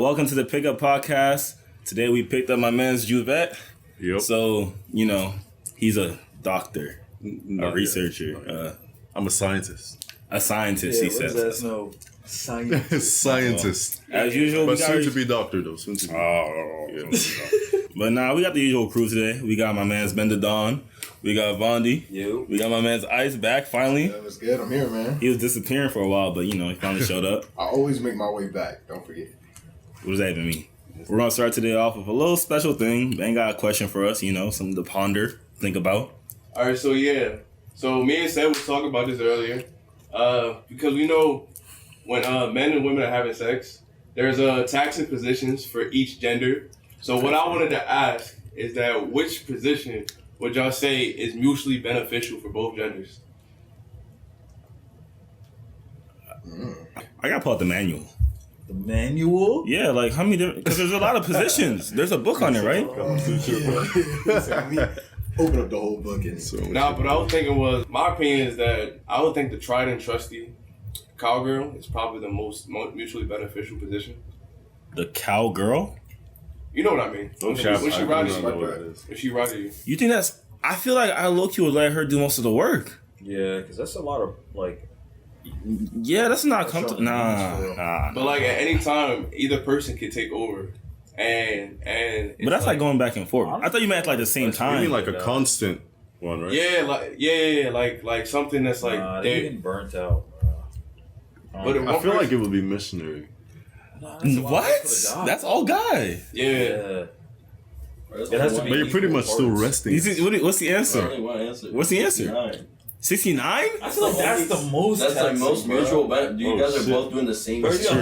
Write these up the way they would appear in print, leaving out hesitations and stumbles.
Welcome to the Pickup Podcast. Today we picked up my man's Juvette. Yep. So, he's a doctor, a researcher. I'm a scientist. A scientist, he says. No, Scientist. As usual, But soon to be doctor, though. Soon to be. But we got the usual crew today. We got my man's Bender Dawn. We got Vondi. You. We got my man's Ice back finally. That was good. I'm here, man. He was disappearing for a while, but he finally showed up. I always make my way back. Don't forget. What does that even mean? We're going to start today off with a little special thing. Ben got a question for us, something to ponder, think about. All right, so me and Seth was talking about this earlier, because we know when men and women are having sex, there's taxing positions for each gender. So what I wanted to ask is that which position would y'all say is mutually beneficial for both genders? I got to pull out the manual. The manual? Yeah, like how many different... Because there's a lot of positions. There's a book on it, right? Open up the whole book and But I was thinking my opinion is that I would think the tried and trusty cowgirl is probably the most mutually beneficial position. The cowgirl? You know what I mean? When she rides you. If she rides you. You think that's... I feel like I low-key would let her do most of the work. Yeah, because that's a lot of, Yeah, that's not comfortable. Nah. But at any time, either person can take over, and but that's like going back and forth. I thought you meant at the same time. You mean like a constant one, right? Yeah, like something that's like they're getting burnt out. But I feel like it would be missionary. What? That's all guy. Yeah. It has to be. But you're pretty much still resting. What's the answer? What's the answer? 69? I feel like that's the most. That's like most mutual benefit. You guys are both doing the same That's shit. true.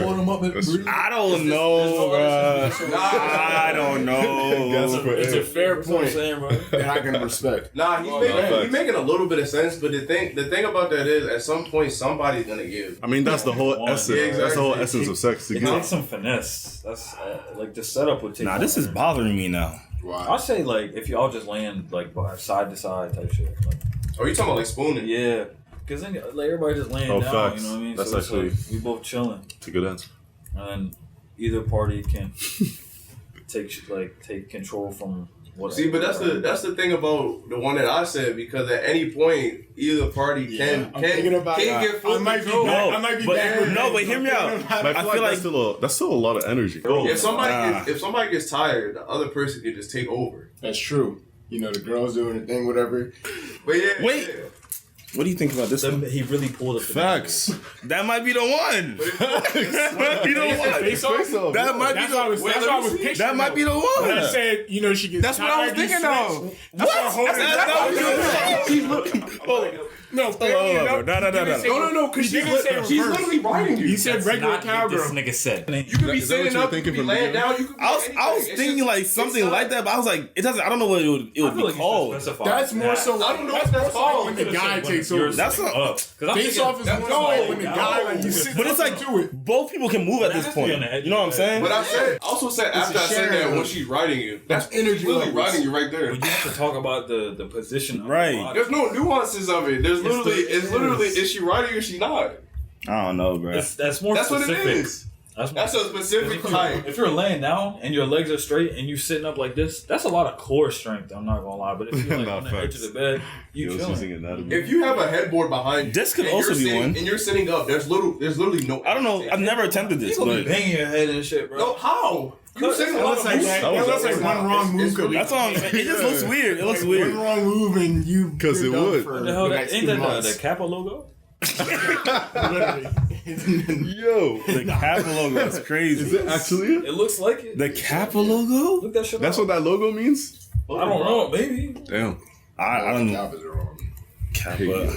I don't know, bro. I don't know. it's a fair point Bro. that I can respect. He's making a little bit of sense, but the thing about that is, at some point, somebody's gonna give. I mean, that's the whole essence. Yeah, exactly. That's the whole essence of sex. It takes some finesse. That's the setup would take. Nah, this is bothering me now. Why? I say if y'all just land side to side type shit. Oh, you talking about spooning? Yeah, because then everybody just laying down. Facts. You know what I mean? That's so actually we both chilling, it's a good answer. and either party can take control from what. See, but that's the thing about the one that I said, because at any point either party can get full control. I might be back. No, but hear me out. I feel like that's still a lot of energy. If somebody gets tired, the other person can just take over. That's true. The girls doing the thing, whatever. But Wait. What do you think about this one? He really pulled up the Facts. That might be the one. That might be the one. That might be the one. That's what I was picturing. That might be the one. When I said, she gets That's what I was tired, thinking of. What? That's She's looking. No, No, because she didn't say reverse. She's literally riding you. He said regular cowgirl. This nigga said. You could be sitting up, you could be laying down, you could be I was thinking something like that, but I was like, it doesn't. I don't know what it would be called. That's more so. I don't know what that's called. When the guy takes over. That's not. Face off is more so when the guy you sit. But it's like both people can move at this point. You know what I'm saying? But I also said after I said that, when she's riding you, that's energy literally riding you right there. But you have to talk about the position. Right. There's no nuances of it. There's literally is she riding you or she not? I don't know, bro. That's more That's specific. what it is. That's a specific type. If you're laying down and your legs are straight and you're sitting up like this, that's a lot of core strength. I'm not gonna lie, but if you're on the edge of the bed, you chilling. If you have a headboard behind you, this could also be one. And you're sitting up, there's literally no. I don't know. I've never attempted this. You gonna be banging your head and shit, bro. No, how? You saying That looks like one wrong move. That's all I'm saying. It just looks weird. It looks weird. One wrong move and you. Because it would. What the hell? Ain't that the Kappa logo? Yo, the Kappa logo is crazy. Is it actually it? It looks like it. The Kappa logo? Look that shit That's up. what that logo means? I don't know. Maybe. Damn. I don't know. Opposite wrong. Kappa.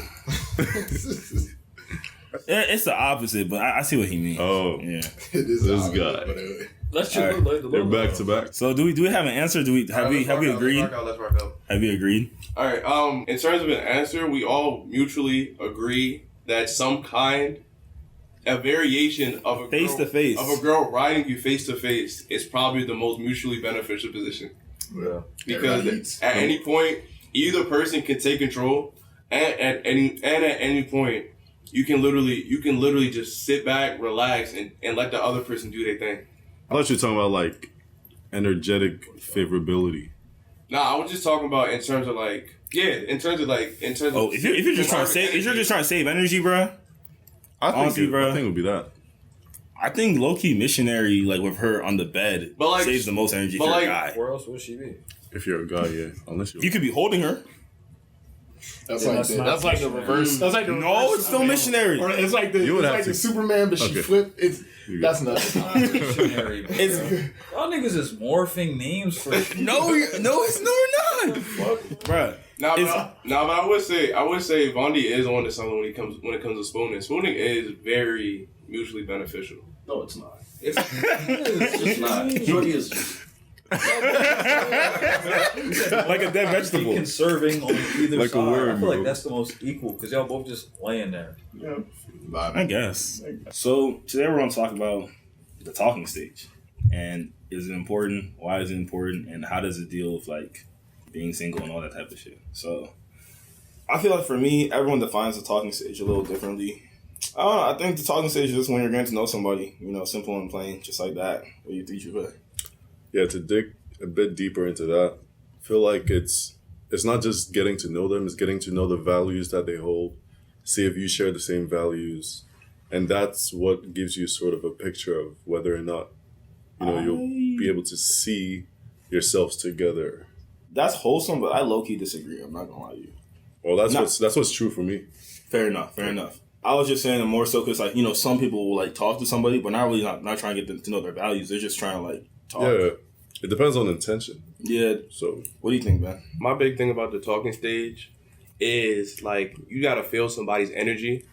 It's the opposite, but I see what he means. Oh, yeah. It is this opposite, guy. but Let's just look like the They're logo. back to back. So do we have an answer? Have we agreed? Let's rock out. Have we agreed? All right. In terms of an answer, we all mutually agree that some kind, a variation of a face to face of a girl riding you face to face is probably the most mutually beneficial position. Yeah. Because at any point, either person can take control, and at any point, you can literally just sit back, relax, and let the other person do their thing. I thought you were talking about like energetic favorability. Nah, I was just talking about in terms of like, in terms of. Oh, if you're just trying to save energy, bro. Honestly, bro, I think it would be that. I think low key missionary, like with her on the bed, But, like, saves the most energy for like, a guy. Where else would she be? If you're a guy, yeah. Unless you're... You could be holding her. That's Yeah, like that's the not reverse. That's like the No, reverse it's still of- missionary. Or it's like the You would it's have like to. the Superman, but she Okay. flipped. That's nuts. Missionary, bro. It's Y'all niggas is morphing names for no, it's not, bruh. Nah, but I would say Vondi is on to something when it comes to spooning. Spooning is very mutually beneficial. No, it's not. It's It's not. Shorty is just. Like a dead vegetable. conserving on either Like a side. worm, I feel like bro. that's the most equal because y'all both just laying there. I guess. So today we're going to talk about the talking stage, and is it important? Why is it important? And how does it deal with like being single and all that type of shit? So I feel like for me, everyone defines the talking stage a little differently. I don't know. I think the talking stage is just when you're getting to know somebody, simple and plain, just like that. What do you think you put? Yeah, to dig a bit deeper into that, I feel like it's not just getting to know them, it's getting to know the values that they hold, see if you share the same values, and that's what gives you sort of a picture of whether or not, you'll be able to see yourselves together. That's wholesome, but I low-key disagree. I'm not going to lie to you. Well, that's what's true for me. Fair enough. I was just saying it more so because, like, some people will, like, talk to somebody, but not really not trying to get them to know their values. They're just trying to, like, talk. Yeah, it depends on intention. Yeah. So, What do you think, Ben? My big thing about the talking stage is like you gotta feel somebody's energy,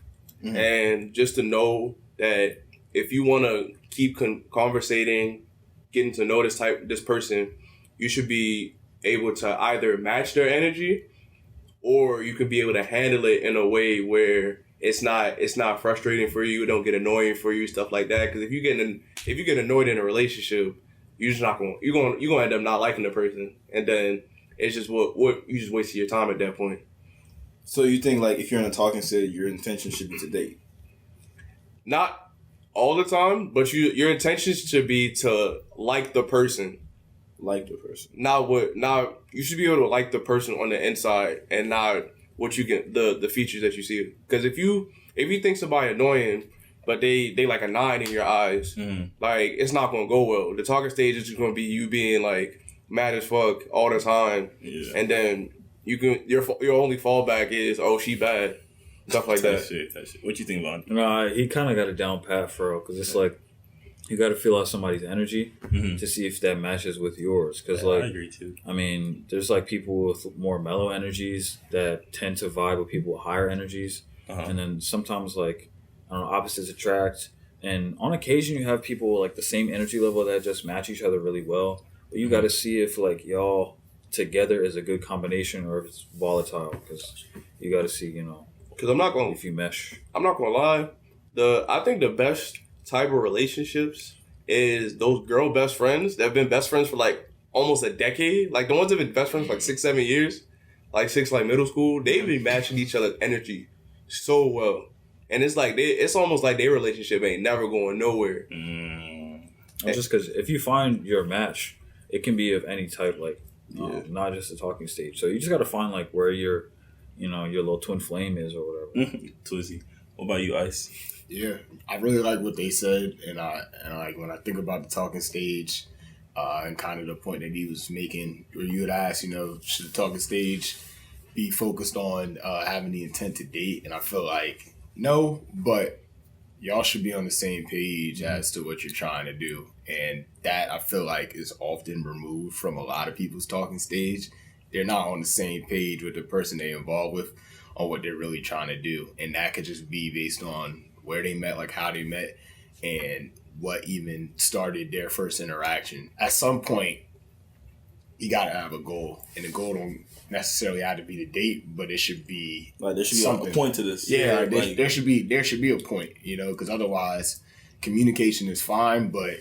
and just to know that if you want to keep conversating, getting to know this person, you should be able to either match their energy, or you could be able to handle it in a way where it's not frustrating for you, it don't get annoying for you, stuff like that. Because if you get annoyed in a relationship, you're gonna end up not liking the person, and then it's just what you just wasted your time at that point. So you think, like, if you're in a talking stage, your intention should be to date? Not all the time, but your intentions should be to like the person. Like the person. You should be able to like the person on the inside and not what you get the features that you see. Because if you think somebody annoying, but they like a 9 in your eyes, like it's not gonna go well. The talking stage is just gonna be you being like mad as fuck all the time, and then your only fallback is, oh, she bad, stuff like that. Shit. What you think, Vaughn? No, he kind of got it down pat for real because it's like you got to feel out somebody's energy to see if that matches with yours. Because I agree too. I mean, there's like people with more mellow energies that tend to vibe with people with higher energies, and then sometimes like I don't know, opposites attract. And on occasion, you have people with like the same energy level that just match each other really well. But you got to see if like y'all together is a good combination or if it's volatile. Because you got to see, Because I'm not gonna if you mesh. I'm not gonna lie. I think the best type of relationships is those girl best friends that have been best friends for like almost a decade. Like the ones that have been best friends for like 6-7 years, like since like middle school. They've been matching each other's energy so well, and it's like it's almost like their relationship ain't never going nowhere. Just because if you find your match, it can be of any type, like not just a talking stage. So you just got to find like where your little twin flame is or whatever. Twizzy. What about you, Ice? Yeah, I really like what they said, and I like when I think about the talking stage, and kind of the point that he was making, where you had asked, should the talking stage be focused on having the intent to date? And I feel like no, but y'all should be on the same page as to what you're trying to do, and that I feel like is often removed from a lot of people's talking stage. They're not on the same page with the person they're involved with on what they're really trying to do, and that could just be based on where they met, like how they met, and what even started their first interaction. At some point, you gotta have a goal, and the goal don't necessarily have to be the date, but it should be Like there should be something. a point to this. Yeah, like, there should be a point, because otherwise, communication is fine, but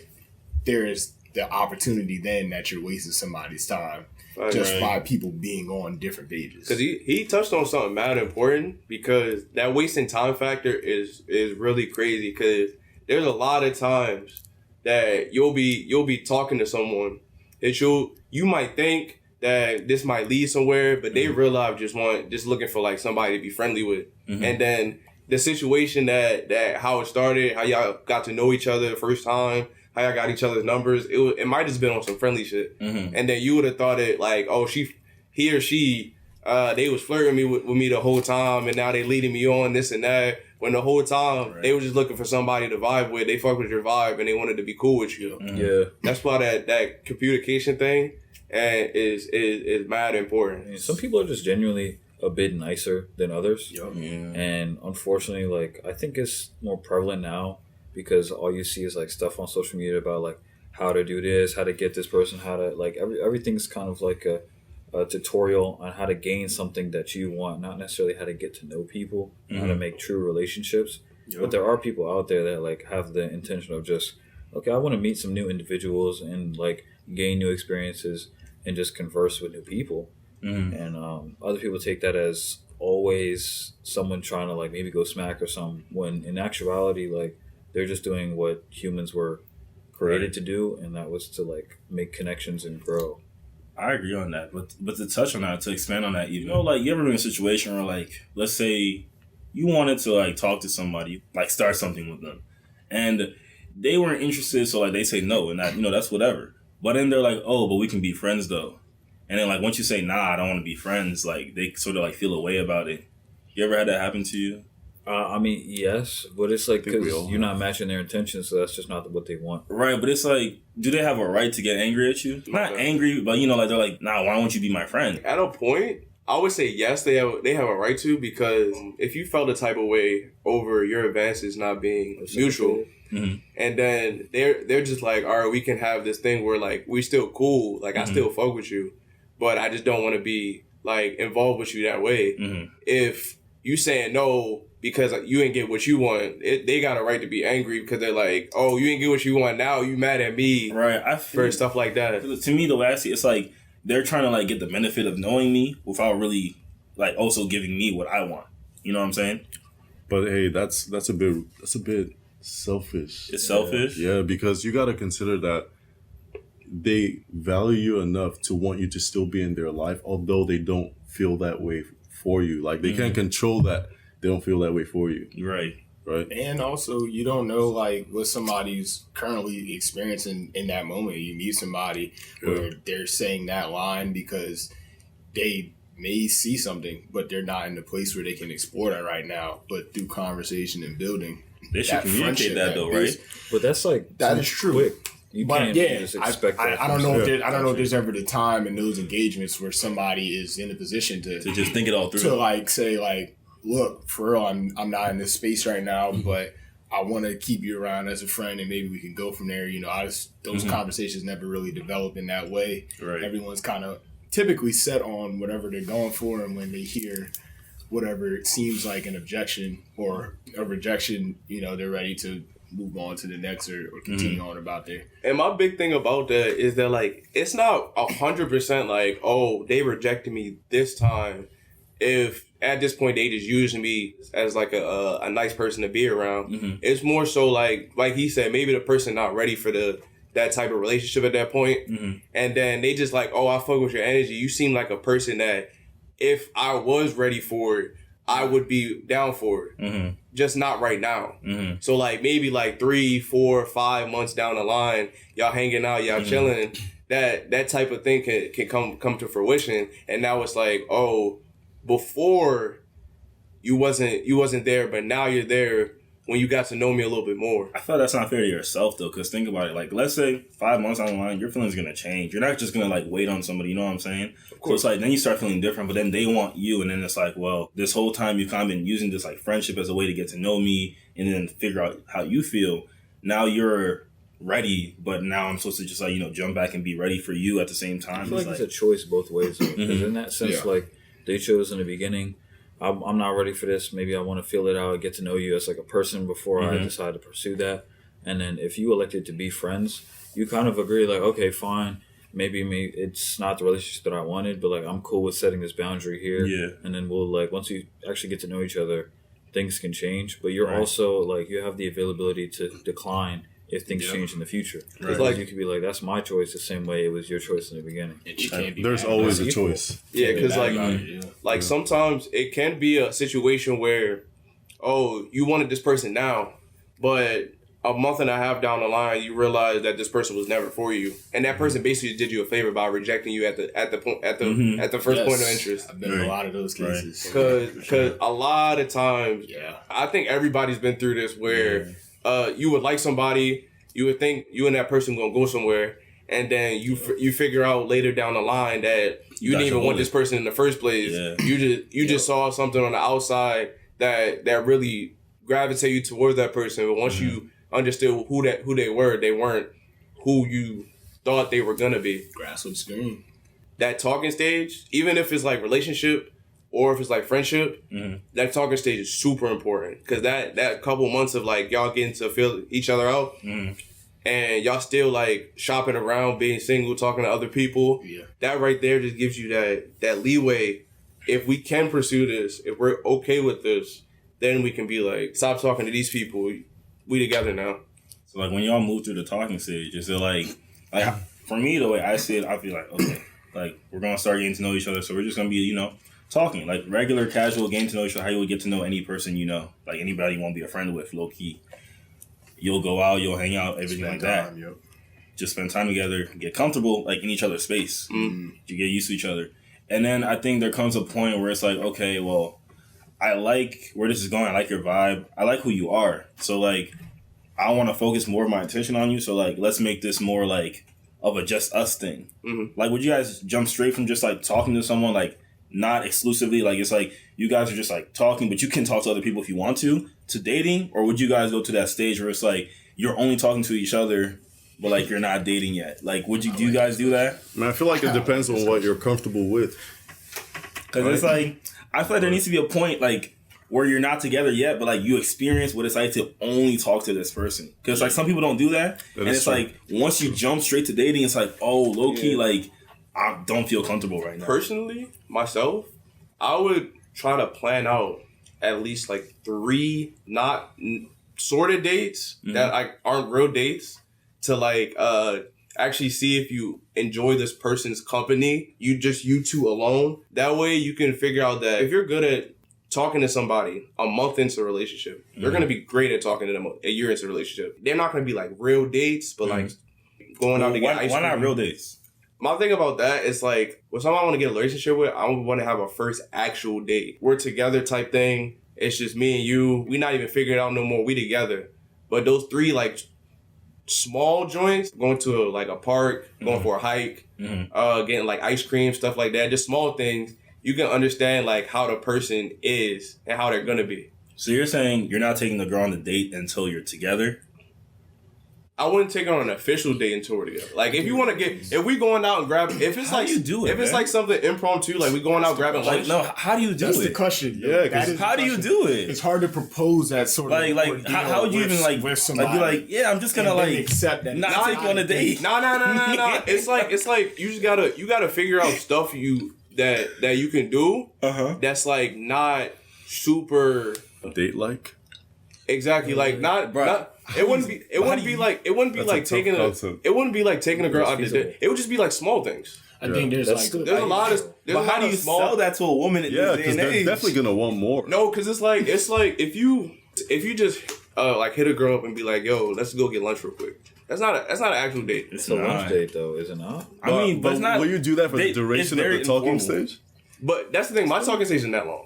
there is the opportunity then that you're wasting somebody's time just by people being on different pages. Because he touched on something mad important, because that wasting time factor is really crazy, because there's a lot of times that you'll be talking to someone that you might think that this might lead somewhere, but they real life just looking for like somebody to be friendly with. And then the situation that how it started, how y'all got to know each other the first time, how y'all got each other's numbers, it might just been on some friendly shit. And then you would have thought it like, oh, he or she, they was flirting with me the whole time, and now they leading me on this and that. When the whole time they were just looking for somebody to vibe with, they fuck with your vibe and they wanted to be cool with you. Yeah, that's why that communication thing is mad important. I mean, some people are just genuinely a bit nicer than others. Yeah. And unfortunately, like, I think it's more prevalent now because all you see is like stuff on social media about like how to do this, how to get this person, how to like everything's kind of like a tutorial on how to gain something that you want, not necessarily how to get to know people, how to make true relationships. But there are people out there that like have the intention of just, okay, I want to meet some new individuals and like gain new experiences and just converse with new people. And other people take that as always someone trying to like maybe go smack or something, when in actuality, like, they're just doing what humans were created to do, and that was to like make connections and grow. I agree on that, but to touch on that, to expand on that, even, like, you ever been in a situation where, like, let's say you wanted to like talk to somebody, like start something with them, and they weren't interested, so like they say no, and that, that's whatever. But then they're like, oh, but we can be friends though. And then, like, once you say, nah, I don't want to be friends, like, they sort of, like, feel a way about it. You ever had that happen to you? I mean, yes, but it's like because you're not matching their intentions, so that's just not what they want. Right, but it's like, do they have a right to get angry at you? Not angry, but, like, they're like, nah, why won't you be my friend? At a point, I would say yes, they have a right to, because if you felt a type of way over your advances not being mutual, and then they're just like, all right, we can have this thing where, like, we still cool, like, I still fuck with you, but I just don't want to be, like, involved with you that way. If you saying no because you didn't get what you want, they got a right to be angry because they're like, oh, you didn't get what you want, now you mad at me, right? For stuff like that. To me, the way I see it, it's like they're trying to, like, get the benefit of knowing me without really, like, also giving me what I want. You know what I'm saying? But hey, that's a bit selfish. It's selfish? Yeah, because you got to consider that they value you enough to want you to still be in their life, although they don't feel that way for you. Like, they can't control that. They don't feel that way for you. Right. And also, you don't know, like, what somebody's currently experiencing in that moment. You meet somebody where they're saying that line because they may see something, but they're not in the place where they can explore that right now. But through conversation and building, they should communicate that though, right? But that's like, that is true. Quick. You can't just expect that. I don't know if there's ever the time in those engagements where somebody is in a position to just think it all through. To, like, say, like, look, for real, I'm not in this space right now, but I want to keep you around as a friend, and maybe we can go from there. Those conversations never really develop in that way. Right. Everyone's kind of typically set on whatever they're going for, and when they hear whatever it seems like an objection or a rejection, they're ready to move on to the next or continue on about there. And my big thing about that is that, like, it's not 100% like, oh, they rejected me this time. If at this point they just using me as like a nice person to be around, it's more so like he said, maybe the person not ready for that type of relationship at that point. And then they just like, oh, I fuck with your energy. You seem like a person that if I was ready for it, I would be down for it. Just not right now. So, like, maybe like 3, 4, 5 months down the line, y'all hanging out, y'all chilling, that type of thing can come to fruition. And now it's like, oh, before you wasn't there, but now you're there when you got to know me a little bit more. I feel that's not fair to yourself though, because think about it. Like, let's say 5 months down the line, your feelings are gonna change. You're not just gonna like wait on somebody. You know what I'm saying? Of course. So it's like then you start feeling different, but then they want you, and then it's like, well, this whole time you've kind of been using this like friendship as a way to get to know me, and then figure out how you feel. Now you're ready, but now I'm supposed to just like jump back and be ready for you at the same time. I feel like it's a choice both ways. Because in that sense, like, they chose in the beginning, I'm not ready for this. Maybe I want to feel it out, get to know you as like a person before I decide to pursue that. And then if you elected to be friends, you kind of agree like, okay, fine. Maybe it's not the relationship that I wanted, but like I'm cool with setting this boundary here. Yeah. And then we'll like, once you actually get to know each other, things can change. But you're also like, you have the availability to decline if things change in the future. Right. Like you could be like, that's my choice the same way it was your choice in the beginning. And you can't be There's mad always about a it. choice. Yeah, because Mad like about it, yeah. like sometimes it can be a situation where, oh, you wanted this person now, but a month and a half down the line, you realize that this person was never for you, and that person basically did you a favor by rejecting you at the first point of interest. I've been in a lot of those cases. Because a lot of times, I think everybody's been through this where you would like somebody, you would think you and that person gonna go somewhere, and then you figure out later down the line that you didn't even want this person in the first place. Yeah. You just saw something on the outside that really gravitated you towards that person, but once you understood who they were, they weren't who you thought they were gonna be. Grass with spoon. That talking stage, even if it's like relationship or if it's like friendship, that talking stage is super important because that couple months of like y'all getting to feel each other out, and y'all still like shopping around, being single, talking to other people. Yeah, that right there just gives you that leeway. If we can pursue this, if we're okay with this, then we can be like, stop talking to these people. We together now. So like when y'all move through the talking stage, is it like for me the way I see it, I feel like okay, like we're gonna start getting to know each other, so we're just gonna be talking like regular casual getting to know each other, how you would get to know any person like anybody you want to be a friend with, low key. You'll go out, you'll hang out, everything like that. Just spend time together, get comfortable like in each other's space. You get used to each other, and then I think there comes a point where it's like okay, well, I like where this is going. I like your vibe. I like who you are. So, like, I want to focus more of my attention on you. So, like, let's make this more, like, of a just us thing. Like, would you guys jump straight from just, like, talking to someone, like, not exclusively? Like, it's like you guys are just, like, talking, but you can talk to other people if you want to dating? Or would you guys go to that stage where it's, like, you're only talking to each other, but, like, you're not dating yet? Like, do you guys do that? Man, I feel like it depends on what you're comfortable with. Because it's, like... I feel like there needs to be a point, like, where you're not together yet, but, like, you experience what it's like to only talk to this person. Because, like, some people don't do that. And it's true. Like, once you jump straight to dating, it's like, oh, low-key, like, I don't feel comfortable right now. Personally, myself, I would try to plan out at least, like, 3 not sort of dates that, like, aren't real dates to, like, actually see if you enjoy this person's company, you two alone. That way you can figure out that if you're good at talking to somebody a month into a relationship, you're going to be great at talking to them a year into a relationship. They're not going to be like real dates, but like going out to get ice cream. Why not real dates? My thing about that is like, with someone I want to get a relationship with, I want to have a first actual date. We're together type thing. It's just me and you. We not even figuring out no more. We together. But those 3 like small joints, going to a park, going for a hike, getting like ice cream, stuff like that, just small things, you can understand like how the person is and how they're gonna be. So you're saying you're not taking the girl on the date until you're together? I wouldn't take her on an official date until we're together. Like if you want to if we going out and grab, if it's how like do you do it, if it's like something impromptu, like we going out grabbing lunch. No, how do you do That's it? the question. Yeah, how do you do it? It's hard to propose that sort of like how would you even like with somebody? Like be like, yeah, I'm just gonna like accept that. not take you on a date. No. It's like you gotta figure out stuff that you can do. That's like not super Date like. Exactly, like not. It wouldn't be like taking a girl out to date. It would just be like small things. I think there's a lot of. But how do you sell that to a woman in this day because and they're age? definitely gonna want more. No, because it's like if you just like hit a girl up and be like, yo, let's go get lunch real quick. That's not an actual date. It's a lunch date though, is it not? I mean, but it's not. Will you do that for the duration of the talking stage? But that's the thing. My talking stage isn't that long.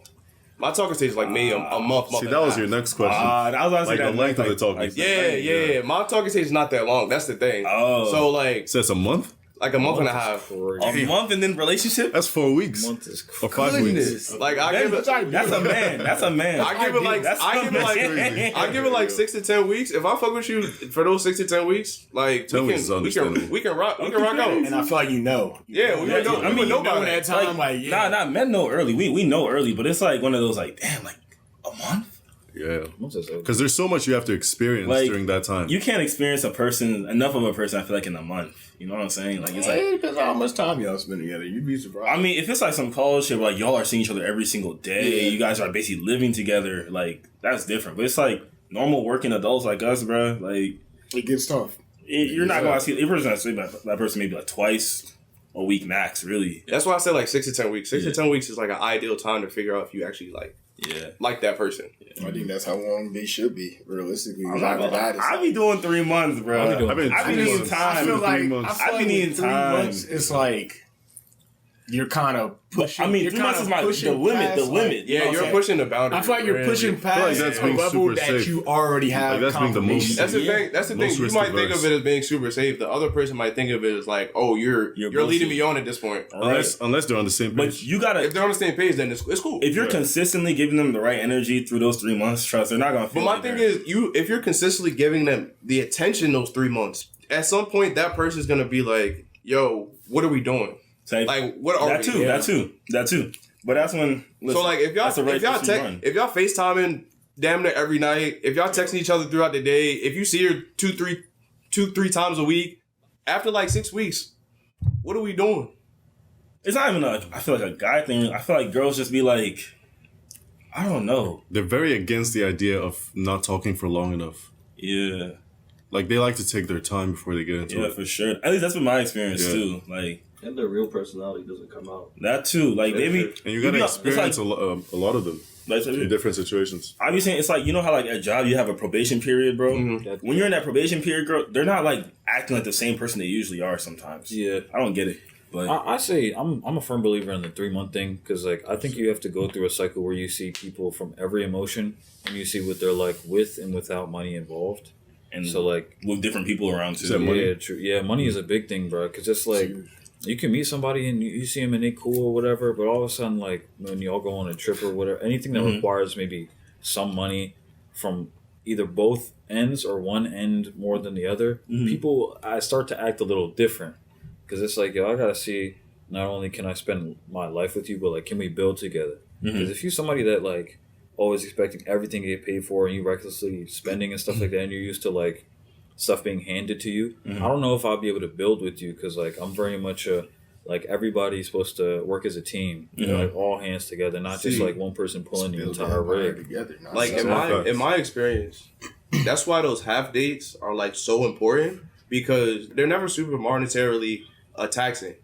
My talking stage is like maybe a month. See, that was your next question. I was about to say the length of the talking stage. Yeah. My talking stage is not that long. That's the thing. Oh. So like. So it's a month? Like a month and a half. A month and then relationship? That's 4 weeks. Month is or 5 weeks. Like I give it. That's a man. That's a man. I give it like 6 to 10 weeks. If I fuck with you for those 6 to 10 weeks, like 10 weeks is understandable. we can rock out. And I feel like you know. Yeah, we know. I mean, know by that time. Nah, men know early. We know early, but it's like one of those like, damn, like a month. Yeah, because there's so much you have to experience during that time. You can't experience enough of a person, I feel like, in a month. You know what I'm saying? Like it's it depends on how much time y'all spend together. You'd be surprised. I mean, if it's like some college shit where like y'all are seeing each other every single day, you guys are basically living together, like that's different. But it's like normal working adults like us, bro. Like It gets tough. You're not going to see. You're going to see that person maybe like twice a week max. Really. That's why I said like 6 to 10 weeks. 6 to 10 weeks is like an ideal time to figure out if you actually like that person. I think that's how long they should be, realistically. I be doing 3 months, bro. I be needing time. I feel like 3 months. It's like you're kind of pushing. I mean, 3 months is the limit. The limit. Yeah, you're pushing the boundary. I feel like you're pushing past that's a being level super that safe. you already have. That's being the most. That's the thing. That's the thing. You might think of it as being super safe. The other person might think of it as like, oh, you're leading me on at this point. Unless they're on the same page. But you gotta. If they're on the same page, then it's cool. If you're consistently giving them the right energy through those 3 months, trust they're not gonna feel. But my thing is, if you're consistently giving them the attention those 3 months, at some point that person's gonna be like, yo, what are we doing? Like, what are we? That too. But that's when. Listen, so like, if y'all FaceTiming damn near every night, if y'all texting each other throughout the day, if you see her two, three times a week, after like 6 weeks, what are we doing? It's not even I feel like a guy thing. I feel like girls just be like, I don't know. They're very against the idea of not talking for long enough. Yeah. Like, they like to take their time before they get into it. Yeah, for sure. At least that's been my experience too. Like. And their real personality doesn't come out. That too. Like, maybe. And you gotta experience a lot of them in different situations. I be saying, it's like, you know how like at a job you have a probation period, bro? Mm-hmm. When you're in that probation period, girl, they're not like acting like the same person they usually are sometimes. Yeah. I don't get it. But I say I'm a firm believer in the 3 month thing, because like I think you have to go through a cycle where you see people from every emotion and you see what they're like with and without money involved. And so like with different people around too. Yeah, true. Yeah, money is a big thing, bro, because it's like you can meet somebody and you see them and they cool or whatever, but all of a sudden, like when you all go on a trip or whatever, anything that requires maybe some money from either both ends or one end more than the other, people I start to act a little different, because it's like, yo, I gotta see, not only can I spend my life with you, but like, can we build together? Because if you're somebody that like always expecting everything to get paid for and you recklessly spending and stuff like that, and you're used to like stuff being handed to you, I don't know if I'll be able to build with you, because like I'm very much like everybody's supposed to work as a team, like all hands together, not just like one person pulling the entire rig together. Like in my experience, that's why those half dates are like so important, because they're never super monetarily taxing.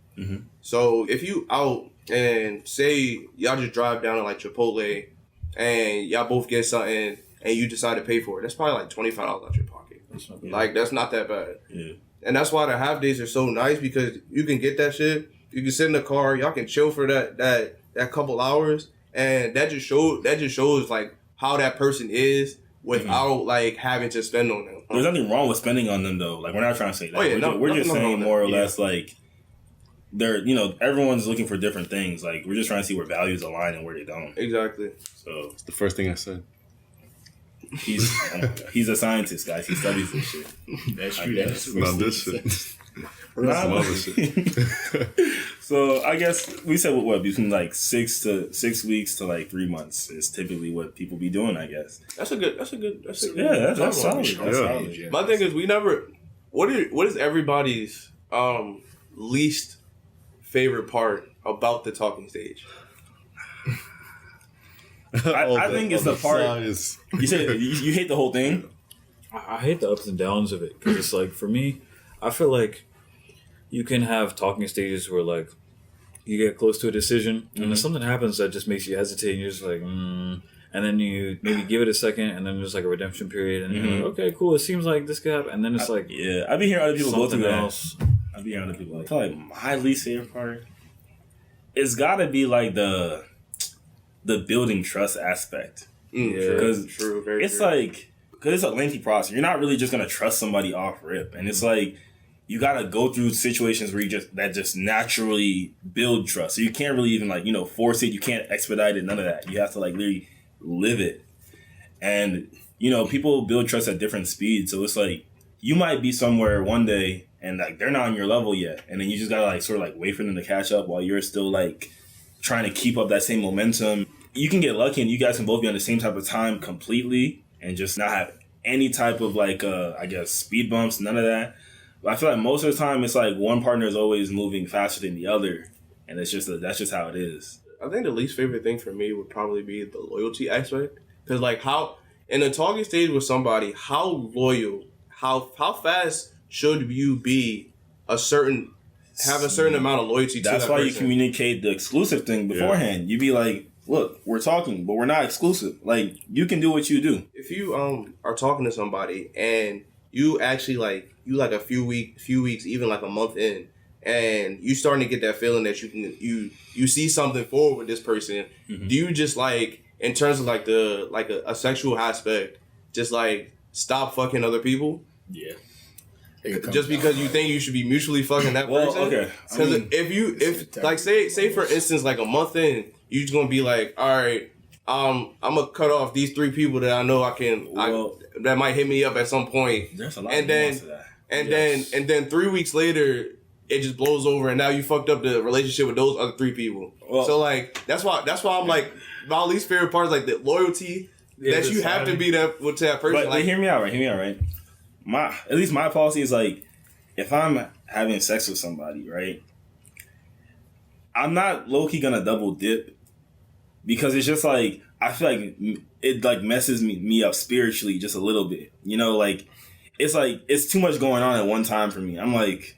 So if you out and say y'all just drive down to like Chipotle and y'all both get something and you decide to pay for it, that's probably like $25 out your pocket. Like, that's not that bad. Yeah. And that's why the half days are so nice, because you can get that shit. You can sit in the car, y'all can chill for that couple hours, and that just shows like how that person is without like having to spend on them. There's nothing wrong with spending on them though. Like, we're not trying to say that. Oh, yeah, we're just saying more or less like they're, everyone's looking for different things. Like, we're just trying to see where values align and where they don't. Exactly. So it's the first thing I said. He's a scientist, guys. He studies this shit. That's true. That's not this shit. Some other shit. So I guess we said what between like 6 weeks to like 3 months is typically what people be doing. I guess that's a good. That's solid. Yeah. My thing is, we never. What is everybody's least favorite part about the talking stage? I think it's the part. You said you hate the whole thing. I hate the ups and downs of it, because it's like, for me, I feel like you can have talking stages where like you get close to a decision and then something happens that just makes you hesitate, and you're just like, and then you maybe give it a second, and then there's like a redemption period, and you're like, okay, cool, it seems like this could happen, and then it's like, I've been hearing other people go through that. I've been hearing other people like, I feel like my least favorite part, it's got to be like the building trust aspect. Because it's like, because it's a lengthy process. You're not really just going to trust somebody off rip. And it's like, you got to go through situations where that just naturally build trust. So you can't really even like, force it. You can't expedite it. None of that. You have to like literally live it. And, people build trust at different speeds. So it's like, you might be somewhere one day and like, they're not on your level yet. And then you just got to like, sort of like wait for them to catch up while you're still like trying to keep up that same momentum. You can get lucky and you guys can both be on the same type of time completely and just not have any type of like, I guess, speed bumps, none of that. But I feel like most of the time it's like one partner is always moving faster than the other. And it's just, that's just how it is. I think the least favorite thing for me would probably be the loyalty aspect. Because like how, in a talking stage with somebody, how loyal how fast should you be have a certain amount of loyalty to that person? That's why you communicate the exclusive thing beforehand. You be like, look, we're talking, but we're not exclusive. Like, you can do what you do. If you are talking to somebody and you actually a few weeks, even like a month in, and you starting to get that feeling that you see something forward with this person, do you just like, in terms of like a sexual aspect, just like stop fucking other people? Yeah. Just because you think you should be mutually fucking that person? Okay. Because if like say for instance, like a month in, you're just gonna be like, all right, I'm gonna cut off these 3 people that I know that might hit me up at some point. There's a lot and of that. And then 3 weeks later, it just blows over, and now you fucked up the relationship with those other 3 people. Well, so like that's why I'm like, my least favorite part is like the loyalty that you have to be that to that person. But hear me out, right? At least my policy is like, if I'm having sex with somebody, right, I'm not low-key gonna double dip, because it's just like, I feel like it like messes me up spiritually just a little bit. You know, like it's too much going on at one time for me. I'm like,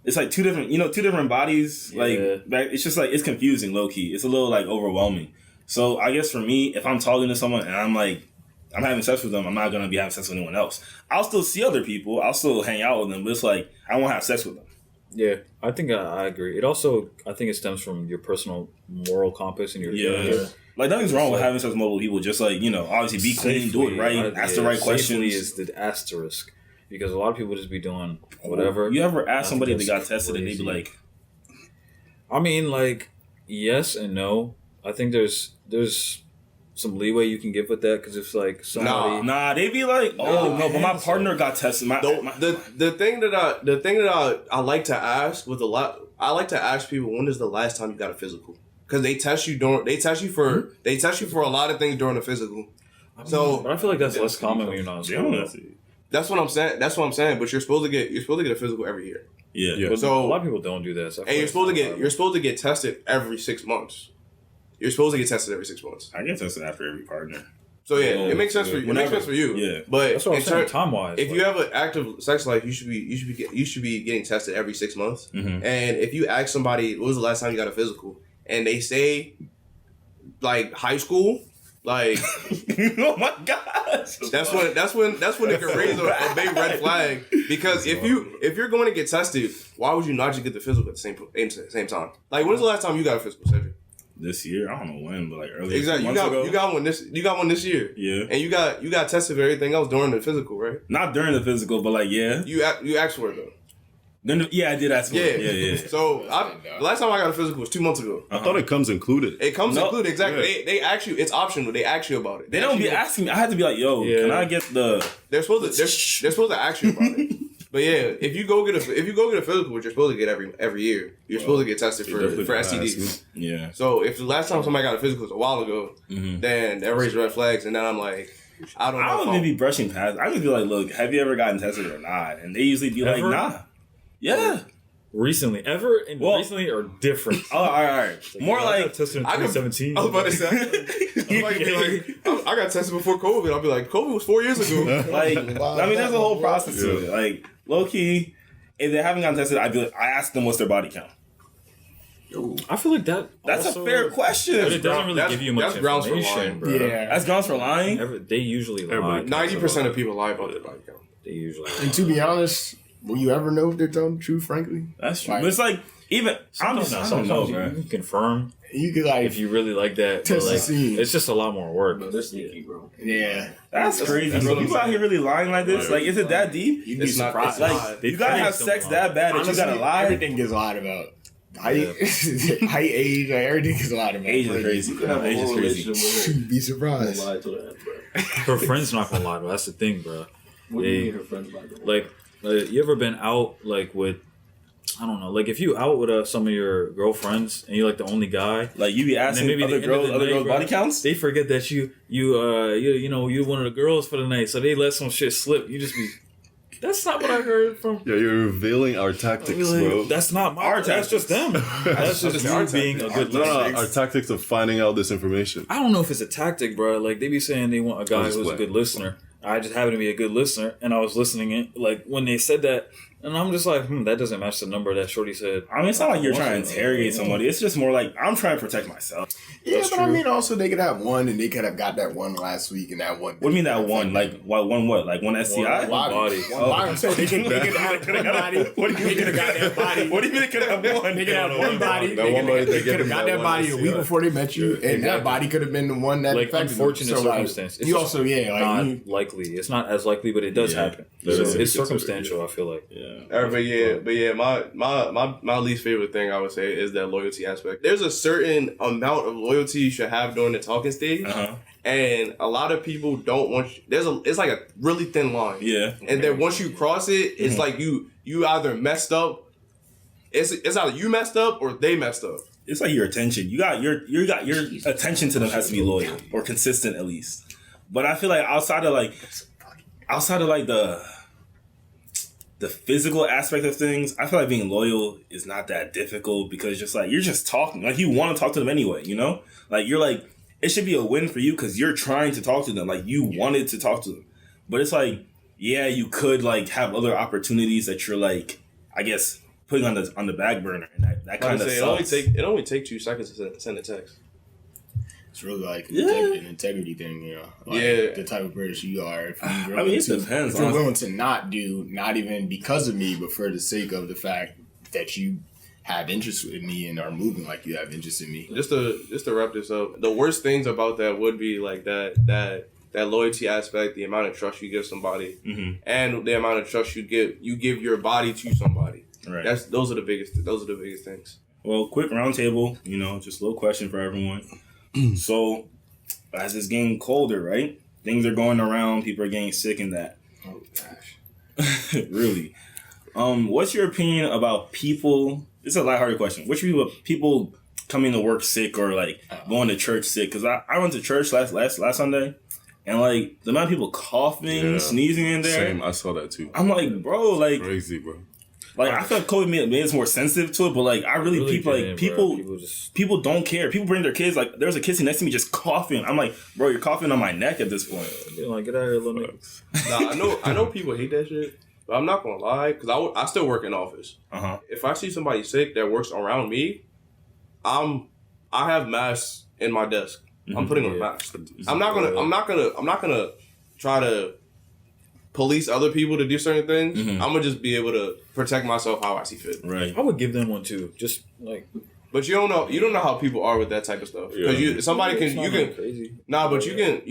it's like two different bodies. Like, it's just like, it's confusing, low-key. It's a little like overwhelming. So I guess for me, if I'm talking to someone and I'm like, I'm having sex with them, I'm not going to be having sex with anyone else. I'll still see other people. I'll still hang out with them. But it's like, I won't have sex with them. Yeah, I think I agree. It also, I think it stems from your personal moral compass and your character. Like, nothing's wrong with having sex with multiple people. Just like, obviously be clean, do it right, ask the right questions. Is the asterisk. Because a lot of people just be doing whatever. You ever ask somebody that got tested and they be like... I mean, like, yes and no. I think there's some leeway you can give with that, because if like somebody they be like, oh no, but my partner got tested. The thing that I like to ask I like to ask people, when is the last time you got a physical? Because they test you for a lot of things during the physical. But I feel like that's less common when you're not in school. That's what I'm saying. But you're supposed to get a physical every year. Yeah. So a lot of people don't do that. So and you're supposed to get tested every 6 months. You're supposed to get tested every 6 months. I get tested after every partner. So it makes sense for you. It makes sense for you. Yeah. But that's what I'm saying, time wise. If you have an active sex life, you should be getting tested every 6 months. Mm-hmm. And if you ask somebody, when was the last time you got a physical, and they say like high school, like oh my gosh, that's when it can raise a big red flag. Because if you're going to get tested, why would you not just get the physical at the same time? Like, when's the last time you got a physical, Cedric? This year, I don't know when, but like earlier. Exactly, you got one this year. Yeah, and you got tested for everything else during the physical, right? Not during the physical, but like you asked for it though. Yeah, I did ask for it. Yeah. So the last time I got a physical was 2 months ago. I thought it comes included. It comes included, exactly. Yeah. They ask you, it's optional. They ask you about it. They don't be asking me. I had to be like, yo, can I get the? They're supposed to ask you about it. But yeah, if you go get a physical, which you're supposed to get every year, you're supposed to get tested for STDs. Yeah. So if the last time somebody got a physical was a while ago, then that raised red flags, and then I'm like, I don't know. I wouldn't even be brushing past. I would be like, look, have you ever gotten tested or not? And they usually be like, nah. Yeah. Recently, recently or different? Oh, all right. Like, More like I got tested in 2017. I was about to say, I got tested before COVID. I'll be like, COVID was 4 years ago. Like, I mean, there's a whole process to it. Like, low key, if they haven't gotten tested, I ask them what's their body count. I feel like that's a fair question. But it doesn't really give you much grounds for information, lying. bro. Yeah, that's grounds for lying. They usually lie. 90% of people lie about their body count. They usually lie. And to be honest, will you ever know if they're telling the truth, frankly? That's true. But it's like, even, I don't know, you can confirm. You could like, if you really like that, test but like, the scene. it's just a lot more work. Bro, they're sneaky, bro. Yeah. That's crazy, bro. People out here really lying like this? Like, is it that deep? You'd be surprised. Like, you gotta have sex that bad that you gotta lie? Everything gets lied about. Height, age, like everything gets lied about. Age is crazy. Age is crazy. You'd be surprised. Her friend's not gonna lie, bro. That's the thing, bro. What do you mean her friend's not gonna lie? Like, you ever been out, like, with, I don't know, like, if you out with some of your girlfriends and you're, like, the only guy. Like, you be asking maybe other girls' body counts? They forget that you're one of the girls for the night, so they let some shit slip. You just be, that's not what I heard from. Yeah, you're revealing our tactics, bro. That's not our tactics. That's just them. That's just you being a good listener. Our tactics of finding out this information. I don't know if it's a tactic, bro. Like, they be saying they want a guy who's a good listener. I just happened to be a good listener, and I was listening it like when they said that, and I'm just like, that doesn't match the number that Shorty said. I mean, it's not like you're trying to interrogate somebody. It's just more like I'm trying to protect myself. Yeah, That's but true. I mean, also they could have one, and they could have got that one last week, and that one. What do you mean that one? Like one what? Like one STI? One body. One body. I'm saying they could have one body. What do you mean they could have got that body? What do you mean they could have one? They could have one body. That one body, They could have got that body a week before they met you, and that body could have been the one that Like affected unfortunate them. So, like, circumstance. It's you just also, yeah, like not likely. It's not as likely, but it does happen. That So is it's considered, circumstantial. I feel like. Yeah. But yeah, my least favorite thing I would say is that loyalty aspect. There's a certain amount of loyalty you should have during the talking stage, and a lot of people don't want. It's like a really thin line. Yeah. And then once you cross it, it's like you either messed up. It's either you messed up or they messed up. It's like your attention. You got your attention to them has to be loyal or consistent at least. But I feel like outside of like the physical aspect of things, I feel like being loyal is not that difficult because just like you're just talking. Like you want to talk to them anyway, you know? Like you're like it should be a win for you because you're trying to talk to them. Like you wanted to talk to them. But it's like, yeah, you could like have other opportunities that you're like, I guess, putting on the back burner, and that kind of sucks. It only takes 2 seconds to send a text. it's really like Yeah. an integrity thing, you know. Like Yeah. the type of person you are. If you're I mean, it willing depends, If you're honestly. willing to not even because of me, but for the sake of the fact that you have interest in me and are moving like you have interest in me. Just to wrap this up, the worst things about that would be like that loyalty aspect, the amount of trust you give somebody, and the amount of trust you give your body to somebody. Right. Those are the biggest things. Well, quick roundtable, just a little question for everyone. So, as it's getting colder, right? Things are going around, people are getting sick and that. Oh gosh. Really. What's your opinion about people? It's a lighthearted question. What's your opinion about people coming to work sick or like going to church sick? Because I went to church last Sunday, and like the amount of people coughing, sneezing in there. Same, I saw that too. I'm like, bro, like Crazy, bro. Like I feel like COVID made us more sensitive to it, but like I really people don't care. People bring their kids. Like there was a kid sitting next to me just coughing. I'm like, bro, you're coughing on my neck at this point. You're like, get out of here, little nigga. Nah, I know people hate that shit, but I'm not gonna lie because I still work in office. If I see somebody sick that works around me, I have masks in my desk. I'm putting on a mask. I'm not gonna try to police other people to do certain things. I'm gonna just be able to protect myself how I see fit. Right. I would give them one too. Just like, but you don't know how people are with that type of stuff because you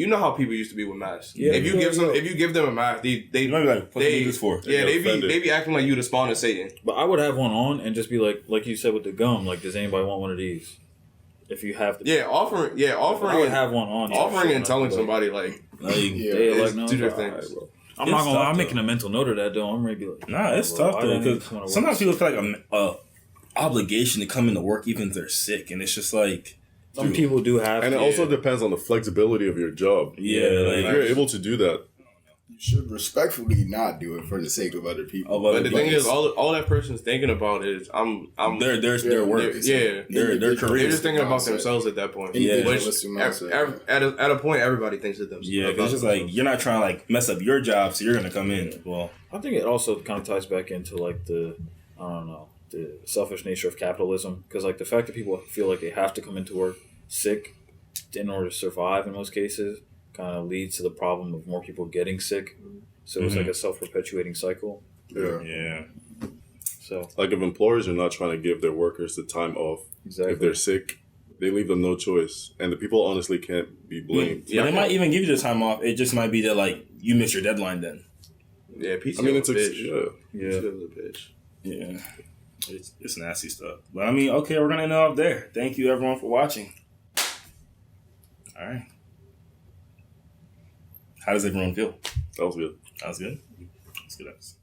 know how people used to be with masks. Yeah. If you give them a mask, they You might be like, what they this for? Yeah, they be acting like you the spawn of Satan. but I would have one on and just be like you said with the gum. Like, does anybody want one of these? If you have to, offering. I would have one on. Offering and telling somebody like like no, two different things. I'm not gonna. I'm making a mental note of that though. I'm gonna be like, Nah, it's tough though because sometimes people feel like a obligation to come into work even if they're sick, and it's just like some people do have. And it also depends on the flexibility of your job. Yeah, if you're able to do that. You should respectfully not do it for the sake of other people. But the thing is, all that person's thinking about is I'm their work. Their career. They're just thinking about themselves at that point. Yeah. Which at a point, everybody thinks of themselves. Yeah, because it's just like you're not trying to like mess up your job, so you're gonna come in. Well, I think it also kind of ties back into like the selfish nature of capitalism, because like the fact that people feel like they have to come into work sick in order to survive in most cases kind of leads to the problem of more people getting sick. So it's like a self-perpetuating cycle. yeah. So Like if employers are not trying to give their workers the time off, exactly. if they're sick, they leave them no choice. And the people honestly can't be blamed. Yeah, they might even give you the time off. It just might be that like you miss your deadline then. Yeah, PTO I mean, it's a a bitch. Yeah. PTO is a bitch. Yeah. It's nasty stuff. But I mean, okay, we're gonna end off there. Thank you everyone for watching. All right. How does everyone feel? That was good. That was good. Let's get us.